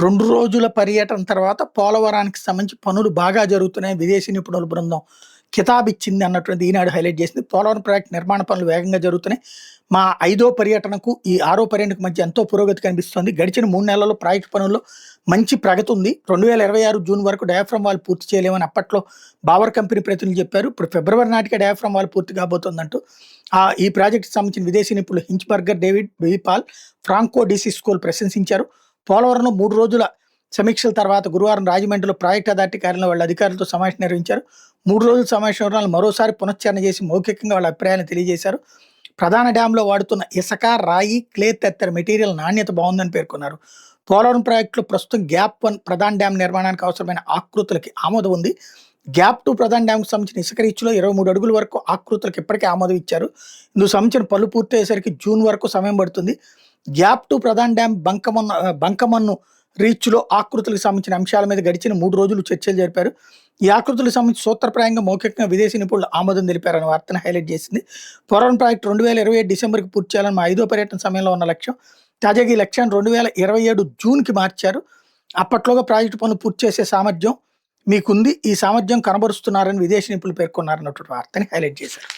2 రోజుల పర్యటన తర్వాత పోలవరానికి సంబంధించి పనులు బాగా జరుగుతున్నాయి. విదేశీ నిపుణుల బృందం కితాబిచ్చింది అన్నటువంటిది ఈనాడు హైలైట్ చేసింది. పోలవరం ప్రాజెక్టు నిర్మాణ పనులు వేగంగా జరుగుతున్నాయి. మా 5వ పర్యటనకు ఈ 6వ పర్యటనకు మధ్య ఎంతో పురోగతి కనిపిస్తోంది. గడిచిన 3 నెలల్లో ప్రాజెక్టు పనుల్లో మంచి ప్రగతి ఉంది. 2026 జూన్ వరకు డయాఫ్రమ్ వాల్ పూర్తి చేయలేమని అప్పట్లో బావర్ కంపెనీ ప్రతినిధులు చెప్పారు. ఇప్పుడు ఫిబ్రవరి నాటికే డయాఫ్రమ్ వాల్ పూర్తి కాబోతోందంటూ ఈ ప్రాజెక్టుకి సంబంధించిన విదేశీ నిపుణులు హించ్బర్గర్, డేవిడ్ బీపాల్, ఫ్రాంకో డీసీ స్కూల్ ప్రశంసించారు. పోలవరంలో 3 రోజుల సమీక్షల తర్వాత గురువారం రాజమండ్రిలో ప్రాజెక్టు అథారిటీ కార్యాలయంలో వాళ్ళ అధికారులతో సమావేశం నిర్వహించారు. 3 రోజుల సమావేశం వివరాలు మరోసారి పునశ్చరణ చేసి మౌఖికంగా వాళ్ళ అభిప్రాయాలను తెలియజేశారు. ప్రధాన డ్యాంలో వాడుతున్న ఇసుక, రాయి, క్లే తదితర మెటీరియల్ నాణ్యత బాగుందని పేర్కొన్నారు. పోలవరం ప్రాజెక్టులో ప్రస్తుతం గ్యాప్ 1 ప్రధాన డ్యాం నిర్మాణానికి అవసరమైన ఆకృతులకి ఆమోదం ఉంది. గ్యాప్ 2 ప్రధాన డ్యాంకు సంబంధించిన ఇసుక రీచ్లో 23 అడుగుల వరకు ఆకృతులకు ఇప్పటికే ఆమోదం ఇచ్చారు. ఇందుకు సంబంధించిన పనులు పూర్తయ్యేసరికి జూన్ వరకు సమయం పడుతుంది. గ్యాప్ 2 ప్రధాన డ్యాం బంకమన్ను రీచ్లో ఆకృతులకు సంబంధించిన అంశాల మీద గడిచిన 3 రోజులు చర్చలు జరిపారు. ఈ ఆకృతులకు సంబంధించి సూత్రప్రాయంగా మౌఖికంగా విదేశీ నిపుణులు ఆమోదం తెలిపారని వార్తను హైలైట్ చేసింది. పోలవరం ప్రాజెక్టు 2027 డిసెంబర్కి పూర్తి చేయాలని మా 5వ పర్యటన సమయంలో ఉన్న లక్ష్యం. తాజాగా ఈ లక్ష్యాన్ని 2027 జూన్కి మార్చారు. అప్పట్లోగా ప్రాజెక్టు పనులు పూర్తి చేసే సామర్థ్యం మీకుంది, ఈ సామర్థ్యం కనబరుస్తున్నారని విదేశీ నిపుణులు పేర్కొన్నారన్నటువంటి వార్తని హైలైట్ చేశారు.